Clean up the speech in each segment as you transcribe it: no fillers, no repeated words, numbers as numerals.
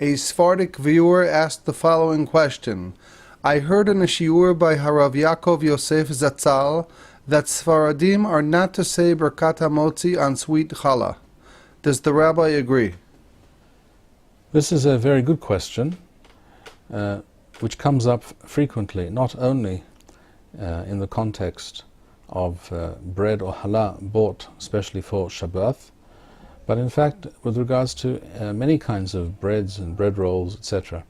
A Sephardic viewer asked the following question. I heard in a shiur by Harav Yaakov Yosef Zatzal that Sfaradim are not to say Birkat HaMotzi on sweet challah. Does the rabbi agree? This is a very good question, which comes up frequently, not only in the context of bread or challah bought especially for Shabbat, but in fact with regards to many kinds of breads and bread rolls, etc.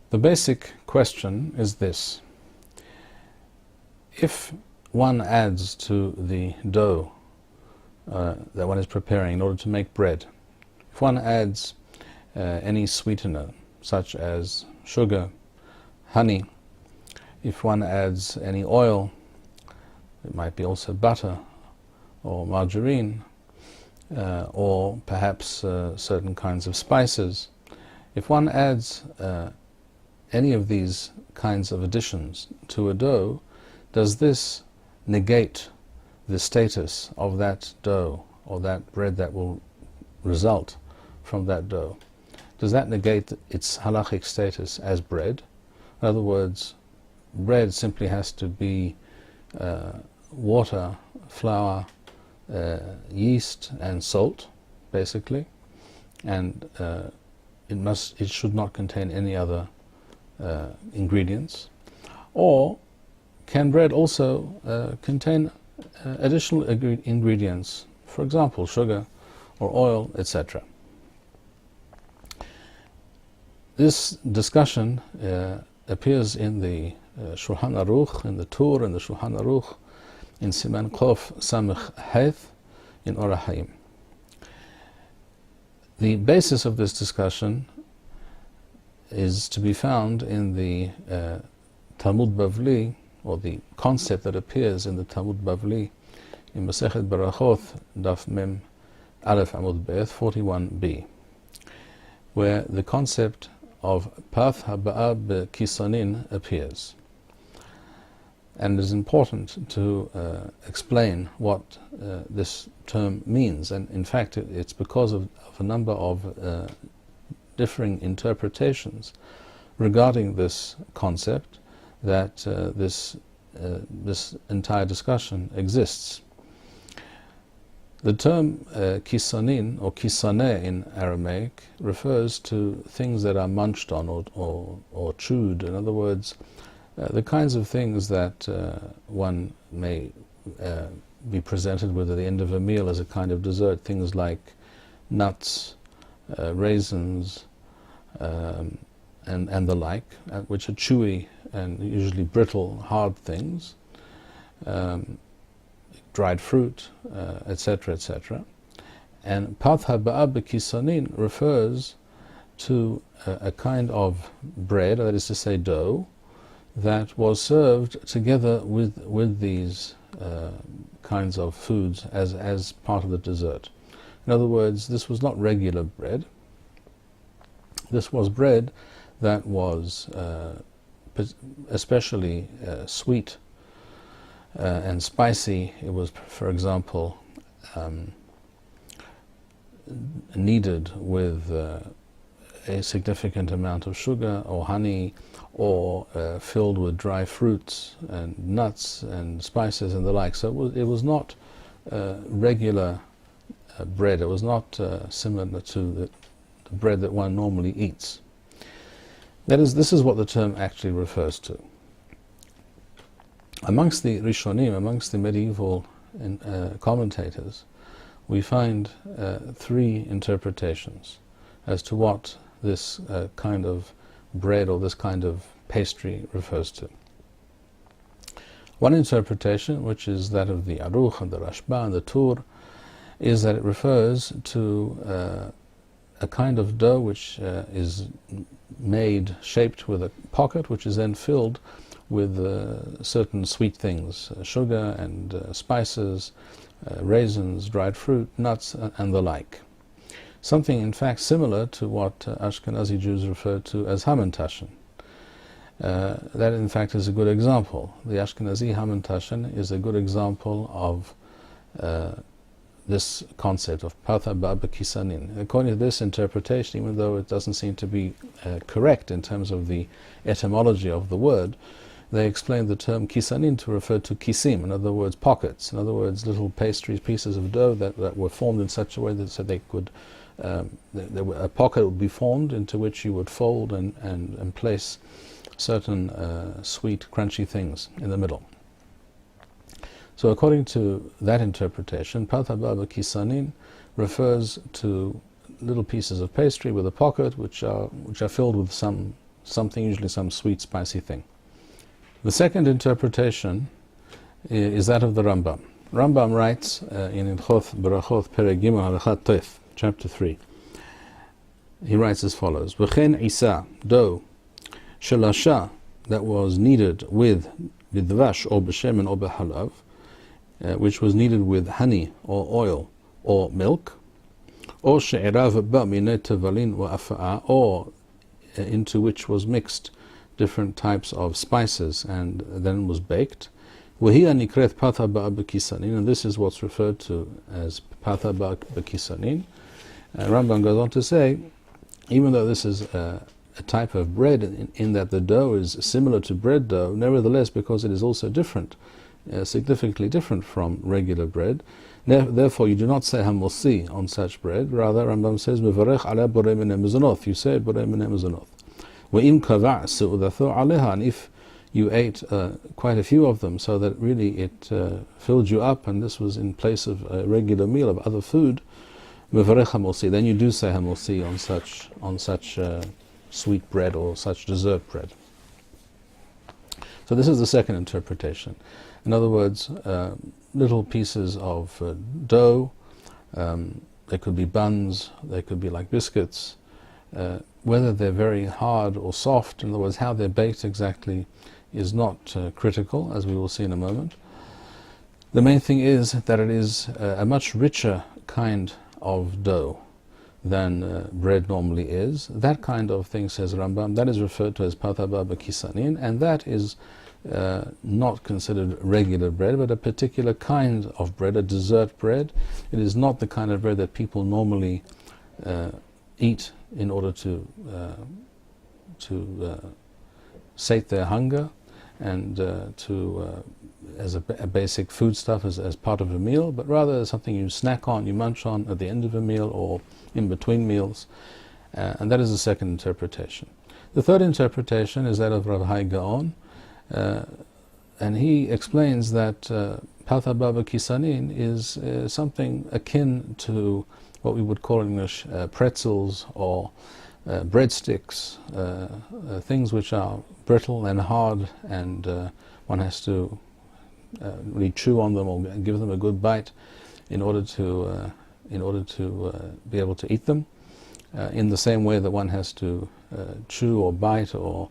The basic question is this. If one adds to the dough that one is preparing in order to make bread, if one adds any sweetener such as sugar, honey, if one adds any oil, it might be also butter or margarine, or perhaps certain kinds of spices. If one adds any of these kinds of additions to a dough, does this negate the status of that dough or that bread that will result from that dough? Does that negate its halakhic status as bread? In other words, bread simply has to be water, flour, yeast and salt, basically, and it should not contain any other ingredients. Or can bread also contain additional ingredients, for example sugar or oil, etc.? This discussion appears in the Shulchan Aruch, in the Tur and the Shulchan Aruch, in Siman Chof Samech Heth, in Orach Hayim. The basis of this discussion is to be found in the Talmud Bavli, or the concept that appears in the Talmud Bavli in Masechet Barachoth, Daf Mem Aleph Amud Be'eth 41b, where the concept of Path haba'ah bekisanin appears. And it is important to explain what this term means. And in fact, it's because of a number of differing interpretations regarding this concept that this entire discussion exists. The term kisanin or kisaneh in Aramaic refers to things that are munched on or chewed. In other words, the kinds of things that one may be presented with at the end of a meal as a kind of dessert, things like nuts, raisins, and the like, which are chewy and usually brittle, hard things, dried fruit, etc., etc. And Path haba'ah bekisanin refers to a kind of bread, that is to say dough, that was served together with these kinds of foods as part of the dessert. In other words, this was not regular bread. This was bread that was especially sweet and spicy. It was, for example, kneaded with a significant amount of sugar or honey, or filled with dry fruits and nuts and spices and the like. So it was not regular bread. It was not similar to the bread that one normally eats. This is what the term actually refers to. Amongst the Rishonim, amongst the medieval commentators, we find three interpretations as to what this kind of bread or this kind of pastry refers to. One interpretation, which is that of the Aruch and the Rashba and the Tur, is that it refers to a kind of dough which is made, shaped with a pocket, which is then filled with certain sweet things, sugar and spices, raisins, dried fruit, nuts, and the like. Something, in fact, similar to what Ashkenazi Jews refer to as Hamantaschen. That, in fact, is a good example. The Ashkenazi Hamantaschen is a good example of this concept of patha ba'ba kisanin. According to this interpretation, even though it doesn't seem to be correct in terms of the etymology of the word, they explain the term kisanin to refer to kisim, in other words pockets, in other words little pastries, pieces of dough that were formed in such a way that so they could, a pocket would be formed into which you would fold and place certain sweet, crunchy things in the middle. So according to that interpretation, patha ba'ba kisanin refers to little pieces of pastry with a pocket which are filled with something, usually some sweet, spicy thing. The second interpretation is that of the Rambam. Rambam writes in Ilchot Berachot Perek Gimel Halakhat Tef, chapter 3. He writes as follows: V'chen isa, dough, shelasha, that was kneaded with b'dvash or b'shemen or b'halav, which was kneaded with honey or oil or milk, or she'erav ba minei tevalin wa afa'ah, or into which was mixed different types of spices and then was baked. وَهِيَ نِكْرَتْ پَثَ بَعَ بَكِسَنِينَ, and this is what's referred to as patha ba'kisanin. Rambam goes on to say, even though this is a type of bread in that the dough is similar to bread dough, nevertheless, because it is also different, significantly different from regular bread, therefore you do not say hamosi on such bread. Rather, Rambam says mevarech ala borei minei mezonoth, you say borei minei mezonoth. وَإِمْ كَذَعْ سُؤُدَثُ عَلَيْهَا, and if you ate quite a few of them so that really it filled you up, and this was in place of a regular meal of other food, mevarech hamosi, then you do say hamosi on such sweet bread or such dessert bread. So this is the second interpretation. In other words, little pieces of dough, they could be buns, they could be like biscuits, whether they're very hard or soft, in other words, how they're baked exactly is not critical, as we will see in a moment. The main thing is that it is a much richer kind of dough than bread normally is. That kind of thing, says Rambam, that is referred to as patha ba'ba kisanin, and that is not considered regular bread, but a particular kind of bread, a dessert bread. It is not the kind of bread that people normally eat in order to sate their hunger and as a basic foodstuff as part of a meal, but rather as something you snack on, you munch on at the end of a meal or in between meals, and that is the second interpretation. The third interpretation is that of Rabbi Gaon, and he explains that patha ba'ba kisanin is something akin to what we would call in English pretzels or breadsticks, things which are brittle and hard, and one has to really chew on them or give them a good bite in order to be able to eat them. In the same way that one has to chew or bite or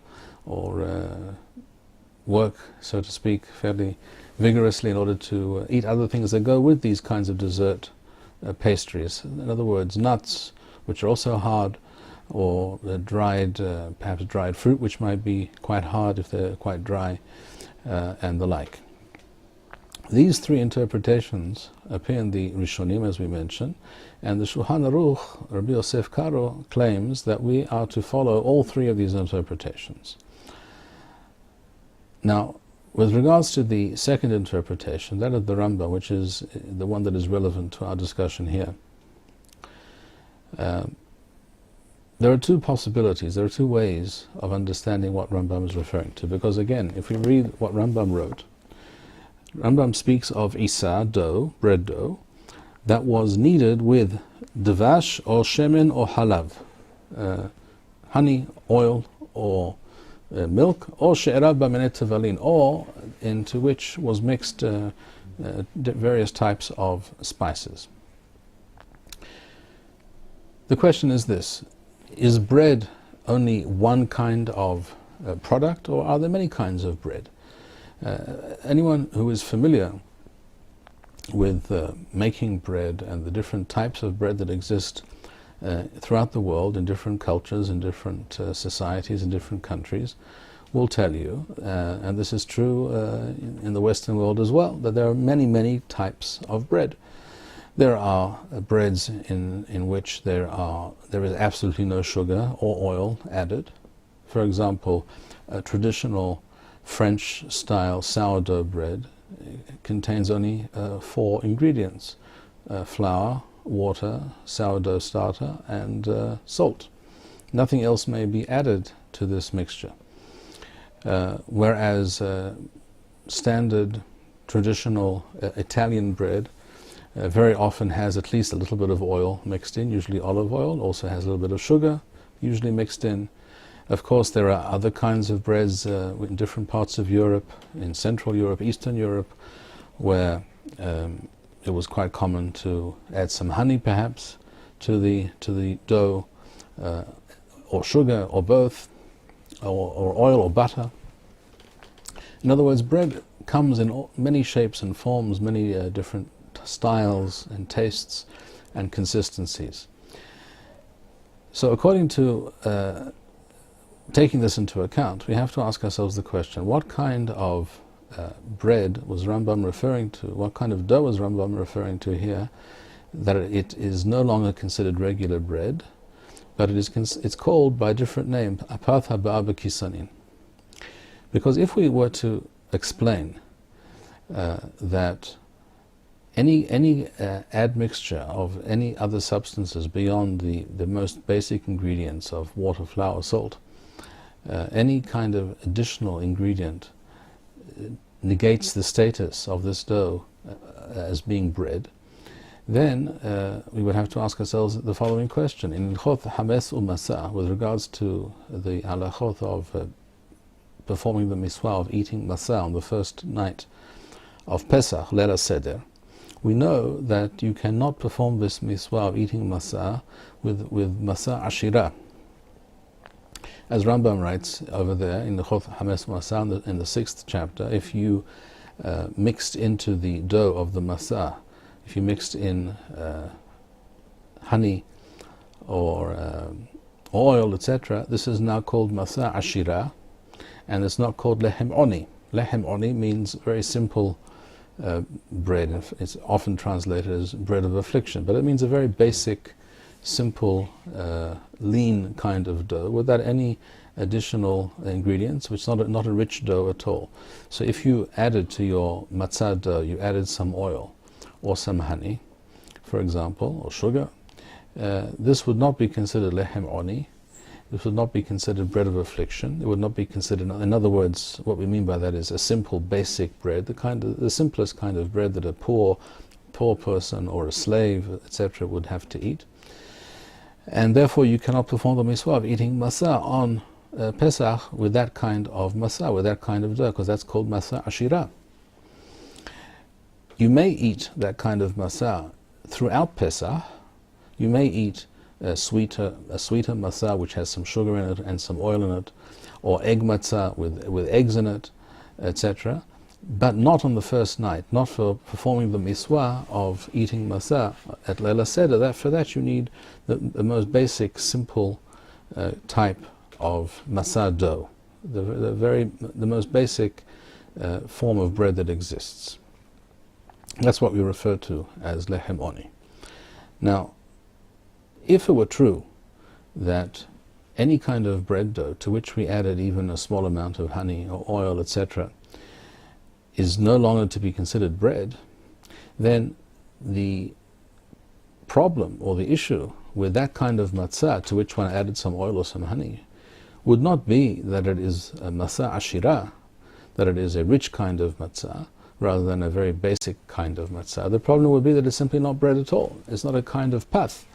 work, so to speak, fairly vigorously in order to eat other things that go with these kinds of dessert pastries. In other words, nuts, which are also hard, or perhaps dried fruit, which might be quite hard if they're quite dry, and the like. These three interpretations appear in the Rishonim, as we mentioned, and the Shulchan Aruch, Rabbi Yosef Karo, claims that we are to follow all three of these interpretations. Now, with regards to the second interpretation, that of the Rambam, which is the one that is relevant to our discussion here, there are two possibilities, there are two ways of understanding what Rambam is referring to, because again, if we read what Rambam wrote, Rambam speaks of isa, dough, bread dough, that was kneaded with dvash or shemen or halav, honey, oil, or milk, or she'erav ba minei tevalin, or into which was mixed various types of spices. The question is this: is bread only one kind of product, or are there many kinds of bread? Anyone who is familiar with making bread and the different types of bread that exist throughout the world in different cultures, in different societies, in different countries, will tell you, and this is true in the Western world as well, that there are many, many types of bread. There are breads in which there is absolutely no sugar or oil added. For example, a traditional French-style sourdough bread contains only 4 ingredients: flour, water, sourdough starter, and salt. Nothing else may be added to this mixture. Whereas standard traditional Italian bread very often has at least a little bit of oil mixed in, usually olive oil, also has a little bit of sugar, usually mixed in. Of course, there are other kinds of breads in different parts of Europe, in Central Europe, Eastern Europe, where it was quite common to add some honey, perhaps, to the dough, or sugar, or both, or oil or butter. In other words, bread comes in many shapes and forms, many different styles and tastes and consistencies. So according to taking this into account, we have to ask ourselves the question: what kind of bread was Rambam referring to? What kind of dough was Rambam referring to here? That it is no longer considered regular bread, but it's called by a different name, apath haba'ah b'kisanin. Because if we were to explain that any admixture of any other substances beyond the most basic ingredients of water, flour, salt, any kind of additional ingredient negates the status of this dough as being bread, then we would have to ask ourselves the following question: in Ilchot Hames Umasa, with regards to the halachot of performing the mitzvah of eating masa on the first night of Pesach, Leil HaSeder, we know that you cannot perform this mitzvah of eating masa with masa ashira. As Rambam writes over there in the Chot Hames Masa in the 6th chapter, if you mixed into the dough of the masa, if you mixed in honey or oil, etc., this is now called masa ashira, and it's not called lehem oni. Lehem oni means very simple bread. It's often translated as bread of affliction, but it means a very basic, simple, lean kind of dough without any additional ingredients, which is not a rich dough at all. So if you added to your matzah dough, you added some oil or some honey, for example, or sugar, this would not be considered lehem oni. This would not be considered bread of affliction. It would not be considered, in other words, what we mean by that is a simple, basic bread, the simplest kind of bread that a poor person or a slave, etc., would have to eat. And therefore you cannot perform the mitzvah of eating masa on Pesach with that kind of masa, with that kind of dough, because that's called masa ashira. You may eat that kind of masa throughout Pesach. You may eat a sweeter matzah which has some sugar in it and some oil in it, or egg matzah with eggs in it, etc., but not on the first night, not for performing the mitzvah of eating matzah at Leil HaSeder. For that you need the most basic, simple type of matzah dough, the most basic form of bread that exists. That's what we refer to as lehem oni. Now, if it were true that any kind of bread dough to which we added even a small amount of honey or oil, etc., is no longer to be considered bread, then the problem or the issue with that kind of matzah to which one added some oil or some honey would not be that it is a matzah ashira, that it is a rich kind of matzah, rather than a very basic kind of matzah. The problem would be that it's simply not bread at all. It's not a kind of path,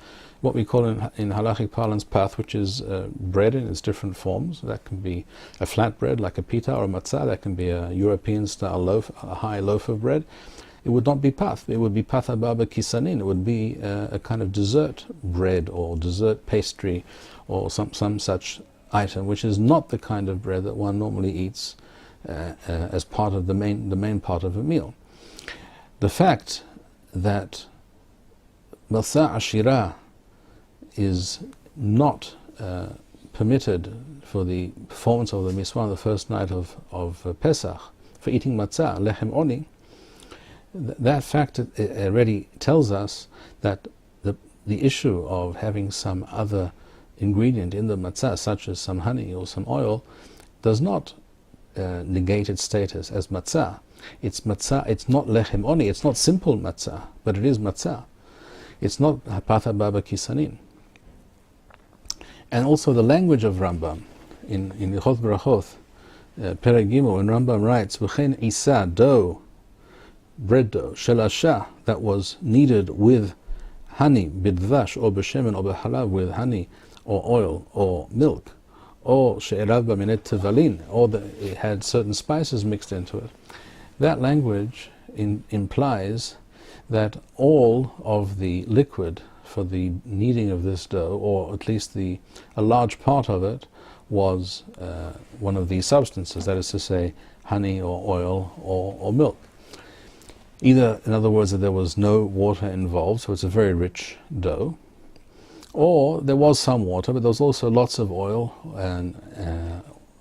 what we call in halakhic parlance path, which is bread in its different forms. That can be a flat bread like a pita or a matzah. That can be a European style loaf, a high loaf of bread. It would not be path. It would be path haba'ah b'kisanin. It would be a kind of dessert bread or dessert pastry or some such item, which is not the kind of bread that one normally eats as part of the main part of a meal. The fact that matzah ashira is not permitted for the performance of the mitzvah on the first night of Pesach, for eating matzah, lehem oni, that fact already tells us that the issue of having some other ingredient in the matzah, such as some honey or some oil, does not negate its status as matzah. It's matzah, it's not lechem oni, it's not simple matzah, but it is matzah. It's not hapatha baba kisanin. And also the language of Rambam, in Ilchot Brachot, Perek Gimel, when Rambam writes, V'chein isa, dough, bread dough, shelasha, that was kneaded with honey, bidvash, or b'shemen, or b'halav, with honey, or oil, or milk, or she'erav b'minet tevalin, or it had certain spices mixed into it. That language implies that all of the liquid for the kneading of this dough, or at least a large part of it, was one of these substances, that is to say, honey or oil or milk. Either, in other words, that there was no water involved, so it's a very rich dough, or there was some water, but there was also lots of oil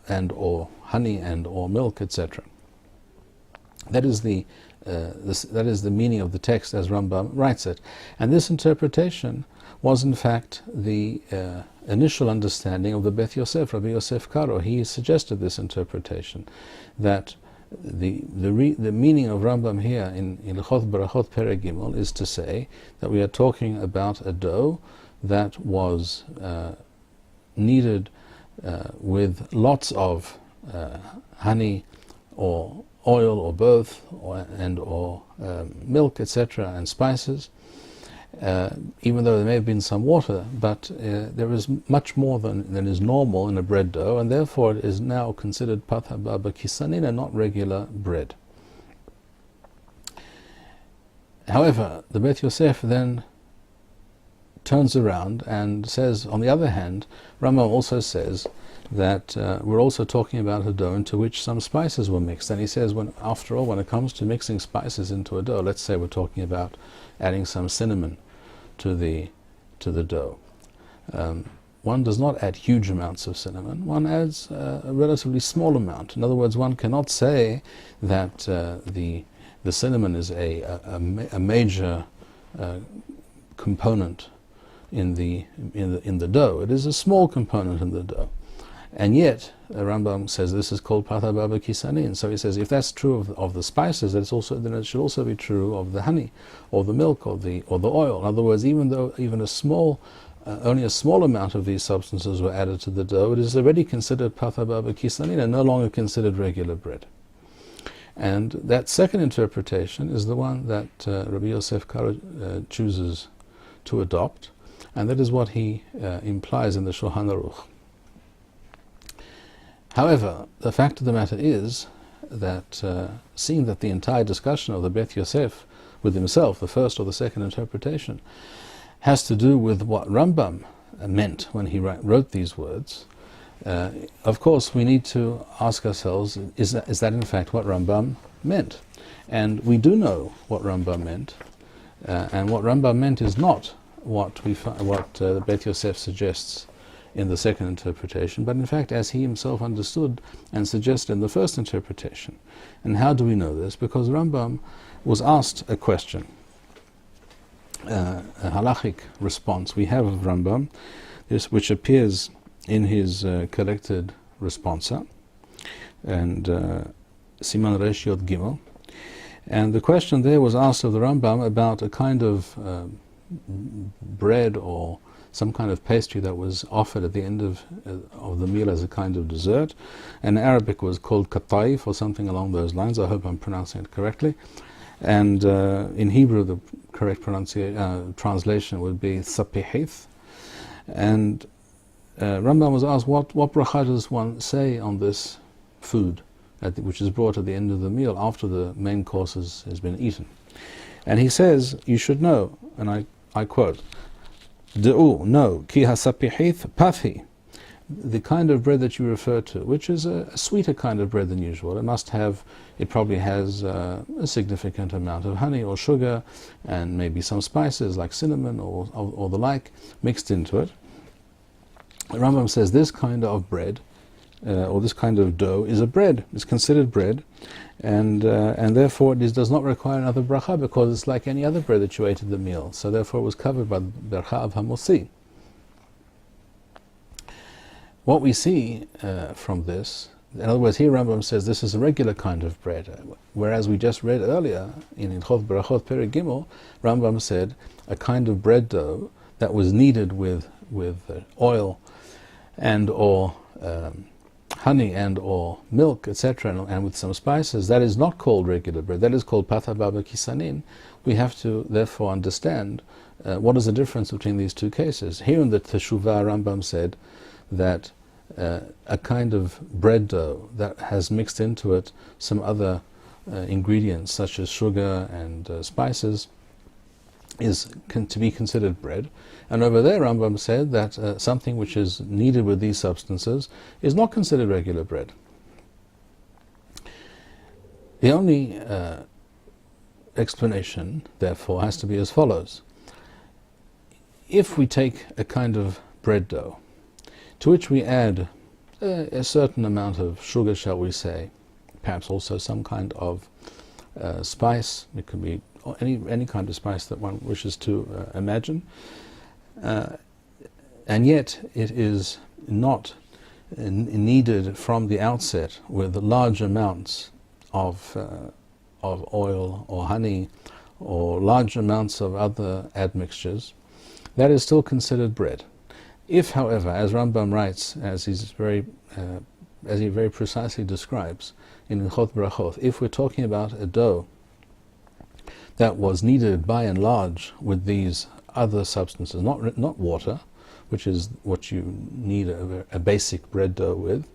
and or honey and or milk, etc. That is the meaning of the text as Rambam writes it. And this interpretation was in fact the initial understanding of the Beth Yosef, Rabbi Yosef Karo. He suggested this interpretation, that the meaning of Rambam here in Ilchot Barachot Perek Gimel is to say that we are talking about a dough that was kneaded with lots of honey or oil or both, or milk, etc., and spices, even though there may have been some water, but there is much more than is normal in a bread dough, and therefore it is now considered pat haba'ah kisanin and not regular bread. However, the Beth Yosef then turns around and says, on the other hand, Rambam also says that we're also talking about a dough into which some spices were mixed. And he says, after all, when it comes to mixing spices into a dough, let's say we're talking about adding some cinnamon to the dough. One does not add huge amounts of cinnamon. One adds a relatively small amount. In other words, one cannot say that the cinnamon is a major component in the dough. It is a small component in the dough. And yet, Rambam says this is called pat haba'ah kisanin. So he says, if that's true of the spices, then it should also be true of the honey, or the milk, or the oil. In other words, even though only a small amount of these substances were added to the dough, it is already considered pat haba'ah kisanin and no longer considered regular bread. And that second interpretation is the one that Rabbi Yosef Karo chooses to adopt, and that is what he implies in the Shulchan Aruch. However, the fact of the matter is that seeing that the entire discussion of the Beth Yosef with himself, the first or the second interpretation, has to do with what Rambam meant when he wrote these words, of course we need to ask ourselves, is that in fact what Rambam meant? And we do know what Rambam meant, and what Rambam meant is not what the Beth Yosef suggests in the second interpretation, but in fact as he himself understood and suggested in the first interpretation. And how do we know this? Because Rambam was asked a question, a halakhic response we have of Rambam, which appears in his collected responsa, and Siman Resh Yod Gimel. And the question there was asked of the Rambam about a kind of bread or some kind of pastry that was offered at the end of the meal as a kind of dessert. In Arabic was called kataif or something along those lines. I hope I'm pronouncing it correctly. And in Hebrew the correct translation would be sapihith. And Rambam was asked, what bracha does one say on this food which is brought at the end of the meal after the main course has been eaten? And he says, you should know, and I quote, De'u, no, ki hasapihith pathi, the kind of bread that you refer to, which is a sweeter kind of bread than usual. It probably has a significant amount of honey or sugar and maybe some spices like cinnamon or the like mixed into it. The Rambam says this kind of bread or this kind of dough is a bread. It's considered bread, and therefore it does not require another bracha because it's like any other bread that you ate at the meal. So therefore it was covered by the bracha of hamotzi. What we see from this, in other words, here Rambam says this is a regular kind of bread, whereas we just read earlier in Hilchot Berachot Perek Gimel, Rambam said a kind of bread dough that was kneaded with oil and or honey and or milk, etc., and with some spices. That is not called regular bread. That is called pata baba kisanin. We have to therefore understand what is the difference between these two cases. Here in the Teshuvah, Rambam said that a kind of bread dough that has mixed into it some other ingredients such as sugar and spices is to be considered bread. And over there Rambam said that something which is kneaded with these substances is not considered regular bread. The only explanation therefore has to be as follows. If we take a kind of bread dough to which we add a certain amount of sugar, shall we say, perhaps also some kind of spice, it could be any kind of spice that one wishes to imagine, and yet it is not kneaded from the outset with large amounts of oil or honey or large amounts of other admixtures, that is still considered bread. If, however, as Rambam writes, as he very precisely describes in Hilchot Berachot, if we're talking about a dough that was kneaded by and large with these other substances, not water, which is what you need a basic bread dough with,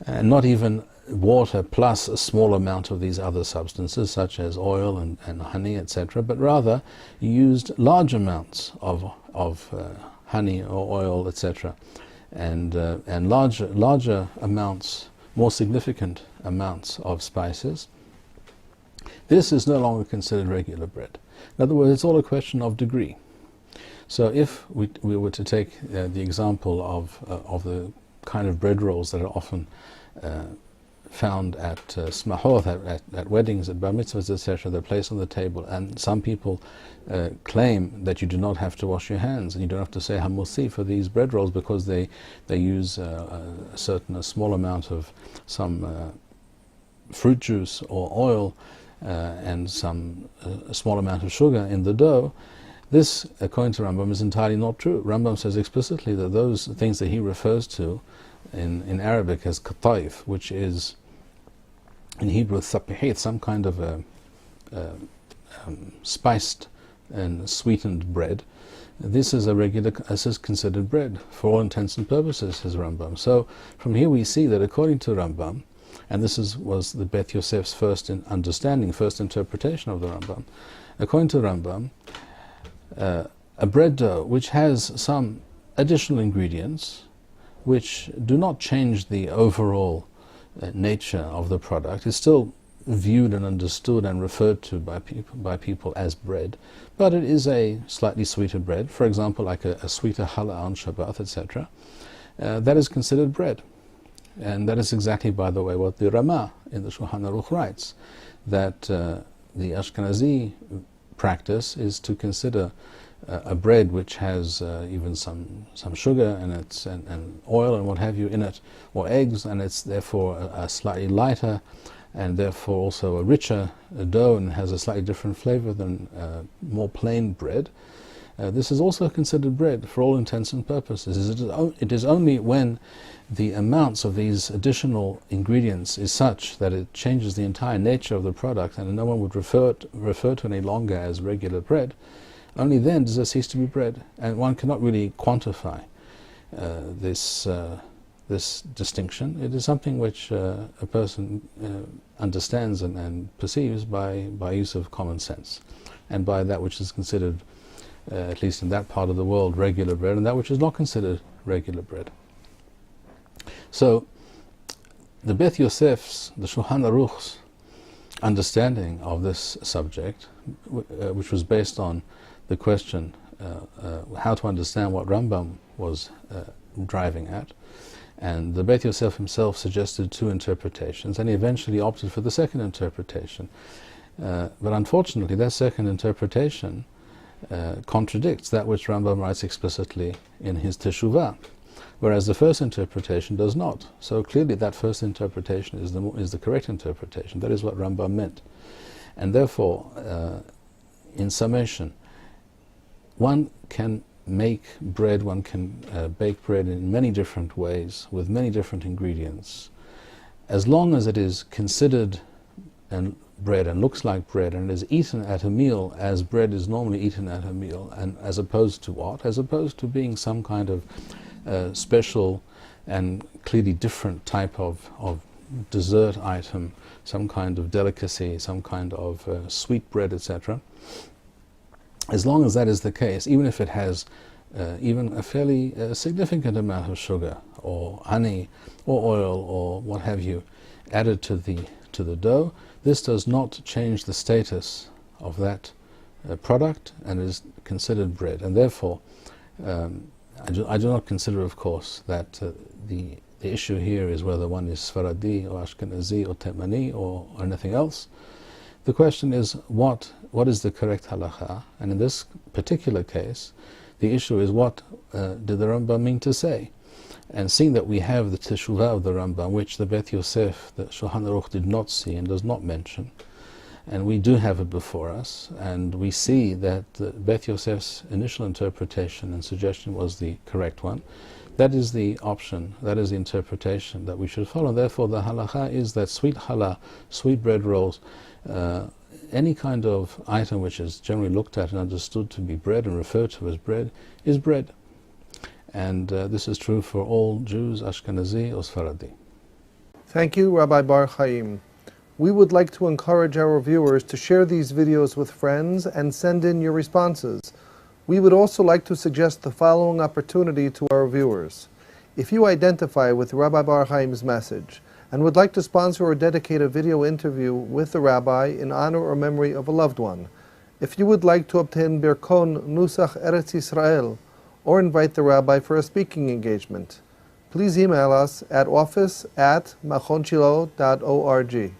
and not even water plus a small amount of these other substances such as oil and honey, etc., but rather you used large amounts of honey or oil, etc., and larger amounts, more significant amounts of spices, this is no longer considered regular bread. In other words, it's all a question of degree. So if we were to take the example of the kind of bread rolls that are often found at smachot, at weddings, at bar mitzvahs, etc., they're placed on the table, and some people claim that you do not have to wash your hands and you don't have to say hamotzi for these bread rolls because they use a small amount of some fruit juice or oil and a small amount of sugar in the dough. This, according to Rambam, is entirely not true. Rambam says explicitly that those things that he refers to in Arabic as qataif, which is in Hebrew thapihit, some kind of a spiced and sweetened bread, this is considered bread for all intents and purposes, says Rambam. So from here we see that according to Rambam, and this was the Beth Yosef's first interpretation of the Rambam, according to Rambam, a bread dough which has some additional ingredients which do not change the overall nature of the product is still viewed and understood and referred to by people as bread, but it is a slightly sweeter bread, for example like a sweeter challah on Shabbat, etc. That is considered bread. And that is exactly, by the way, what the Ramah in the Shulchan Aruch writes, that the Ashkenazi practice is to consider a bread which has even some sugar and oil and what have you in it, or eggs, and it's therefore a slightly lighter and therefore also a richer dough and has a slightly different flavor than more plain bread. This is also considered bread for all intents and purposes. It is only when the amounts of these additional ingredients is such that it changes the entire nature of the product and no one would refer to any longer as regular bread, only then does it cease to be bread. And one cannot really quantify this distinction. It is something which a person understands and perceives by use of common sense and by that which is considered at least in that part of the world, regular bread, and that which is not considered regular bread. So, the Beth Yosef's, the Shulchan Aruch's understanding of this subject, which was based on the question how to understand what Rambam was driving at, And the Beit Yosef himself suggested two interpretations, and he eventually opted for the second interpretation. But unfortunately, that second interpretation contradicts that which Rambam writes explicitly in his Teshuvah, whereas the first interpretation does not. So clearly that first interpretation is the correct interpretation. That is what Rambam meant. And therefore, in summation, one can make bread, one can bake bread in many different ways, with many different ingredients. As long as it is considered bread and looks like bread and is eaten at a meal as bread is normally eaten at a meal, and as opposed to what? As opposed to being some kind of special and clearly different type of dessert item, some kind of delicacy, some kind of sweet bread, etc. As long as that is the case, even if it has even a fairly significant amount of sugar or honey or oil or what have you added to the dough, this does not change the status of that product and is considered bread. And therefore, I do not consider, of course, that the issue here is whether one is Sfaradi or Ashkenazi or Temani or anything else. The question is what is the correct halakha, and in this particular case, the issue is what did the Rambam mean to say. And seeing that we have the Teshuvah of the Rambam, which the Beit Yosef, the Shulchan Aruch, did not see and does not mention, and we do have it before us, and we see that Beit Yosef's initial interpretation and suggestion was the correct one, that is the option, that is the interpretation that we should follow. Therefore, the halakha is that sweet challah, sweet bread rolls, any kind of item which is generally looked at and understood to be bread and referred to as bread, is bread. And this is true for all Jews, Ashkenazi or Sfaradi. Thank you, Rabbi Bar-Hayim. We would like to encourage our viewers to share these videos with friends and send in your responses. We would also like to suggest the following opportunity to our viewers. If you identify with Rabbi Bar-Hayim's message and would like to sponsor or dedicate a video interview with the rabbi in honor or memory of a loved one, if you would like to obtain Birkon Nusach Eretz Yisrael, or invite the rabbi for a speaking engagement, please email us at office@machonshilo.org.